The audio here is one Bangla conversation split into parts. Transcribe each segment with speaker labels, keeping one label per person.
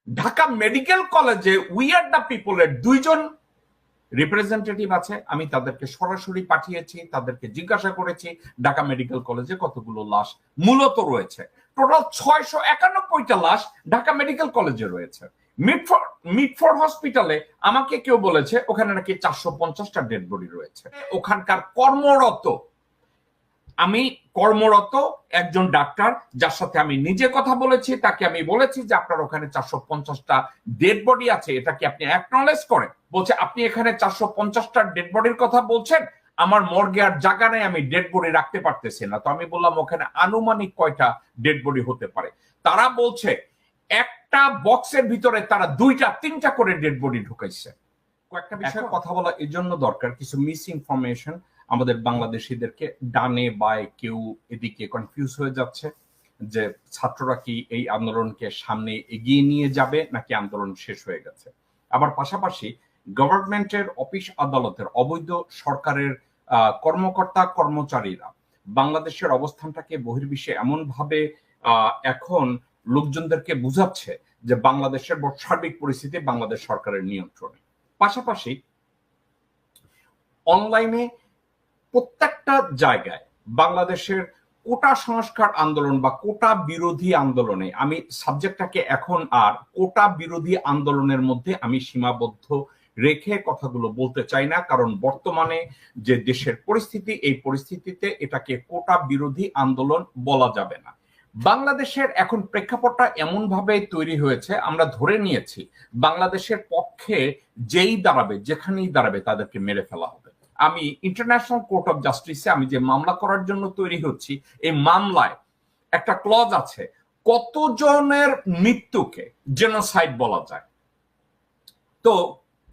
Speaker 1: ঢাকা মেডিকেল কলেজে উই আর দ্য পিপলের দুইজন রিপ্রেজেন্টেটিভ আছে। আমি তাদেরকে সরাসরি পাঠিয়েছি, তাদেরকে জিজ্ঞাসা করেছি ঢাকা মেডিকেল কলেজে কতগুলো লাশ মূলত রয়েছে। টোটাল 691টা লাশ ঢাকা মেডিকেল কলেজে রয়েছে। মিটফোর্ড হসপিটালে আমাকে কেউ বলেছে ওখানে নাকি 450টা ডেড বডি রয়েছে। ওখানকার কর্মরত একজন ডাক্তার, যার সাথে আমি নিজে কথা বলেছি, তাকে আমি বলেছি যে আপনার ওখানে 450টা ডেড বডি আছে, এটা কি আপনি অ্যাকনলেজ করেন? বলছে আপনি এখানে 450টা ডেড বডির কথা বলছেন, আমার মর্গে আর জায়গা নেই, আমি ডেড বডি রাখতে পারতেছি না। তো আমি বললাম ওখানে আনুমানিক কয়টা ডেড বডি হতে পারে? তারা বলছে একটা বক্সের ভিতরে তারা 2-3টা করে ডেড বডি ঢুকাইছে। কয়েকটা বিষয়ে কথা বলা এই জন্য দরকার, কিছু মিস ইনফরমেশন আমাদের বাংলাদেশিদেরকে ডানে বায়ে কেউ এদিকে কনফিউজ হয়ে যাচ্ছে যে ছাত্ররা কি এই আন্দোলনকে সামনে এগিয়ে নিয়ে যাবে নাকি আন্দোলন শেষ হয়ে গেছে। আবার পাশাপাশি গভর্নমেন্টের অফিস আদালতের অবৈধ সরকারের কর্মকর্তা কর্মচারীরা বাংলাদেশের অবস্থানটাকে বহির্বিশ্বে এমন ভাবে এখন লোকজনদেরকে বুঝাচ্ছে যে বাংলাদেশের সার্বিক পরিস্থিতি বাংলাদেশ সরকারের নিয়ন্ত্রণে। পাশাপাশি অনলাইনে প্রত্যেকটা জায়গায় বাংলাদেশের কোটা সংস্কার আন্দোলন বা কোটা বিরোধী আন্দোলনে, আমি সাবজেক্টটাকে এখন আর কোটা বিরোধী আন্দোলনের মধ্যে আমি সীমাবদ্ধ রেখে কথাগুলো বলতে চাই না, কারণ বর্তমানে যে দেশের পরিস্থিতি, এই পরিস্থিতিতে এটাকে কোটা বিরোধী আন্দোলন বলা যাবে না। বাংলাদেশের এখন প্রেক্ষাপটটা এমন ভাবে তৈরি হয়েছে, আমরা ধরে নিয়েছি বাংলাদেশের পক্ষে যেই দাঁড়াবে, যেখানেই দাঁড়াবে তাদেরকে মেরে ফেলা হবে। আমি ইন্টারন্যাশনাল কোর্ট অফ জাস্টিসে আমি যে মামলা করার জন্য তৈরি হচ্ছি, এই মামলায় একটা ক্লজ আছে কতজনের মৃত্যুকে জেনোসাইড বলা যায়। তো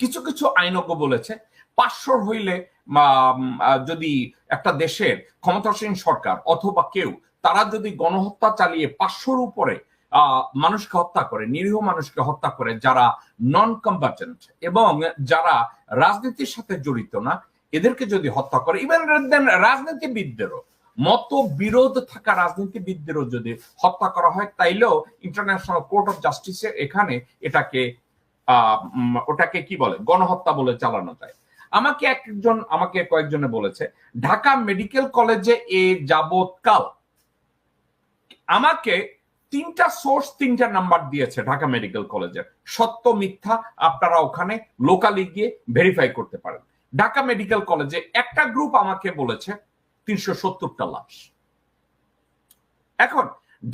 Speaker 1: কিছু কিছু আইনজ্ঞ বলেছে 500 হইলে যদি একটা দেশের ক্ষমতাসীন সরকার অথবা কেউ তারা যদি গণহত্যা চালিয়ে 500-র উপরে মানুষকে হত্যা করে, নিরীহ মানুষকে হত্যা করে, যারা নন কম্বাটেন্ট এবং যারা রাজনীতির সাথে জড়িত না, এদেরকে যদি হত্যা করে, ইভেন রাজনীতিবিদদেরও মতবিরোধ থাকা রাজনীতিবিদদেরও যদি হত্যা করা হয়, তাইলেও ইন্টারন্যাশনাল কোর্ট অফ জাস্টিসের এখানে ওটাকে কি বলে, গণহত্যা বলে চালানো যায়। আমাকে কয়েকজনে বলেছে ঢাকা মেডিকেল কলেজে এ যাবৎকাল আমাকে 3টা সোর্স 3টা নাম্বার দিয়েছে ঢাকা মেডিকেল কলেজের, সত্য মিথ্যা আপনারা ওখানে লোকালি গিয়ে ভেরিফাই করতে পারেন। ঢাকা মেডিকেল কলেজে একটা গ্রুপ আমাকে বলেছে 370টা লাশ। এখন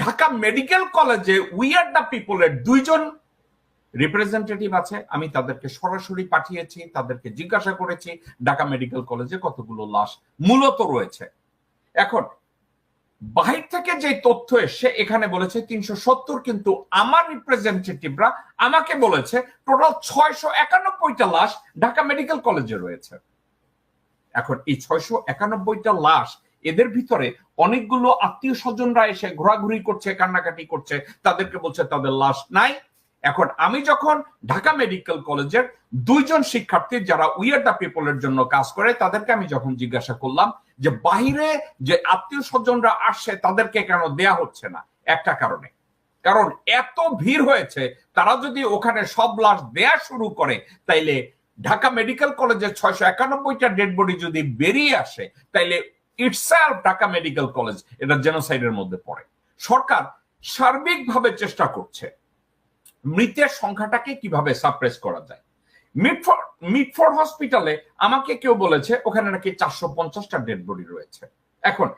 Speaker 1: ঢাকা মেডিকেল কলেজে উই আর দ্য পিপলের দুইজন রিপ্রেজেন্টেটিভ আছে। আমি তাদেরকে সরাসরি পাঠিয়েছি, তাদেরকে জিজ্ঞাসা করেছি ঢাকা মেডিকেল কলেজে কতগুলো লাশ মূলত রয়েছে। এখন বাহির থেকে যে তথ্য এসে এখানে বলেছে 370, কিন্তু আমার রিপ্রেজেন্টেটিভরা আমাকে বলেছে টোটাল 691টা লাশ ঢাকা মেডিকেল কলেজে রয়েছে। এখন এই 691টা লাশ, এদের ভিতরে অনেকগুলো আত্মীয় স্বজনরা এসে ঘোরাঘুরি করছে, কান্নাকাটি করছে, তাদেরকে বলছে তাদের লাশ নাই। এখন আমি যখন ঢাকা মেডিকেল কলেজের দুইজন শিক্ষার্থী যারা উই আর দ্য পিপলের জন্য কাজ করে, তাদেরকে আমি যখন জিজ্ঞাসা করলাম যে বাহিরে যে আত্মীয় স্বজনরা আসছে তাদেরকে কেন দেয়া হচ্ছে না, একটা কারণে, কারণ এত ভিড় হয়েছে, তারা যদি ওখানে সব লাশ দেয়া শুরু করে তাইলে ঢাকা মেডিকেল কলেজের 691টা ডেড বডি যদি বেরিয়ে আসে, তাইলে ইটসেলফ ঢাকা মেডিকেল কলেজ এটা জেনোসাইডের মধ্যে পড়ে। সরকার সার্বিকভাবে চেষ্টা করছে মৃতের সংখ্যাটাকে কিভাবে সাপ্রেস করা যায়। মিটফোর্ড হসপিটালে আমাকে কেউ বলেছে ওখানে নাকি 450টা ডেড বডি রয়েছে। এখন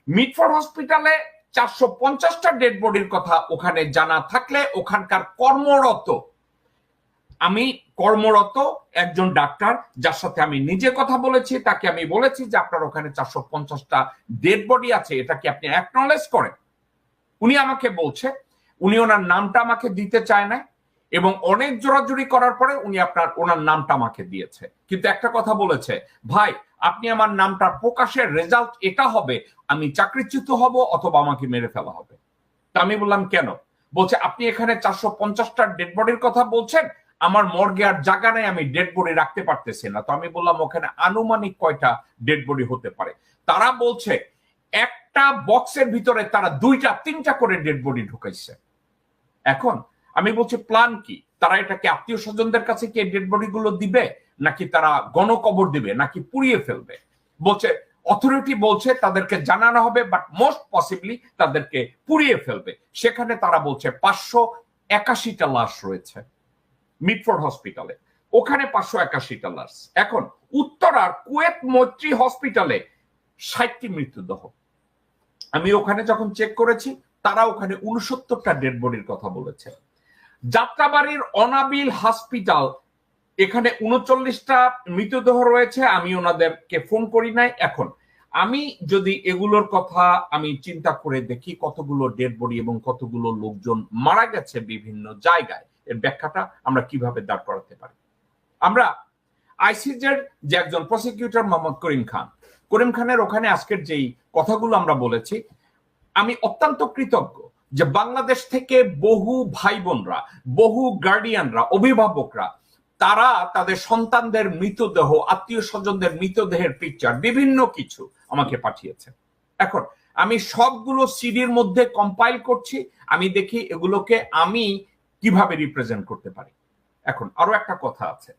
Speaker 1: মিটফোর্ড হসপিটালে 450টা ডেড বডির কথা ওখানে জানা থাকলে, ওখানকার কর্মরত একজন ডাক্তার, যার সাথে আমি নিজে কথা বলেছি, তাকে আমি বলেছি যে আপনার ওখানে 450টা ডেড বডি আছে, এটা কি আপনি অ্যাকনলেজ করেন? উনি আমাকে বলছে, উনি ওনার নামটা আমাকে দিতে চায় না, এবং অনেক জোরাজুরি করার পরে উনি ওনার নামটা আমাকে দিয়েছে। কিন্তু একটা কথা বলেছে, ভাই আপনি আমার নামটা প্রকাশের রেজাল্ট এটা হবে আমি চাকরিচ্যুত হব অথবা আমাকে মেরে ফেলা হবে। তা আমি বললাম কেন? বলছে আপনি এখানে 450টা ডেড বডির কথা বলছেন, আমার মর্গে আর জায়গা নেই, আমি ডেড বডি রাখতে পারতেছি না। তো আমি বললাম ওখানে আনুমানিক কয়টা ডেড বডি হতে পারে? তারা বলছে একটা বক্সের ভিতরে তারা 2-3টা করে ডেড বডি ঢুকাইছে। এখন আমি বলছি প্ল্যান কি? তারা এটাকে আত্মীয় স্বজনদের কাছে কি ডেড বডি গুলো দিবে, নাকি তারা গণকবর দিবে, নাকি পুড়িয়ে ফেলবে? বলছে অথরিটি বলছে তাদেরকে জানানো হবে, বাট মোস্ট পসিবলি তাদেরকে পুড়িয়ে ফেলবে। সেখানে তারা বলছে 581টা লাশ রয়েছে মিডফোর্ড হসপিটালে, ওখানে 581টা লাশ। এখন উত্তরার কুয়েত মৈত্রী হসপিটালে 60টি মৃতদেহ। আমি ওখানে যখন চেক করেছি, তারা ওখানে 69টা ডেড বডির কথা বলেছে। যাত্রাবাড়ির অনাবিল হসপিটাল, এখানে 39টা মৃতদেহ রয়েছে। আমি ওনাদেরকে ফোন করি নাই। এখন আমি যদি এগুলোর কথা আমি চিন্তা করে দেখি কতগুলো ডেড বডি এবং কতগুলো লোকজন মারা গেছে বিভিন্ন জায়গায়, এর ব্যাখ্যাটা আমরা কিভাবে দাঁড় করাতে পারি? আমরা আইসিজের যে একজন প্রসিকিউটর মোহাম্মদ করিম খানের ওখানে আজকের যেই কথাগুলো আমরা বলেছি, আমি অত্যন্ত কৃতজ্ঞ যে বাংলাদেশ থেকে বহু ভাই বোনরা, বহু গার্ডিয়ানরা, অভিভাবকরা, তারা তাদের সন্তানদের মৃতদেহ, আত্মীয় স্বজনদের মৃতদেহের পিকচার, বিভিন্ন কিছু আমাকে পাঠিয়েছে। এখন আমি সবগুলো সিডির মধ্যে কম্পাইল করছি, আমি দেখি এগুলোকে আমি কিভাবে রিপ্রেজেন্ট করতে পারি। এখন আরো একটা কথা আছে,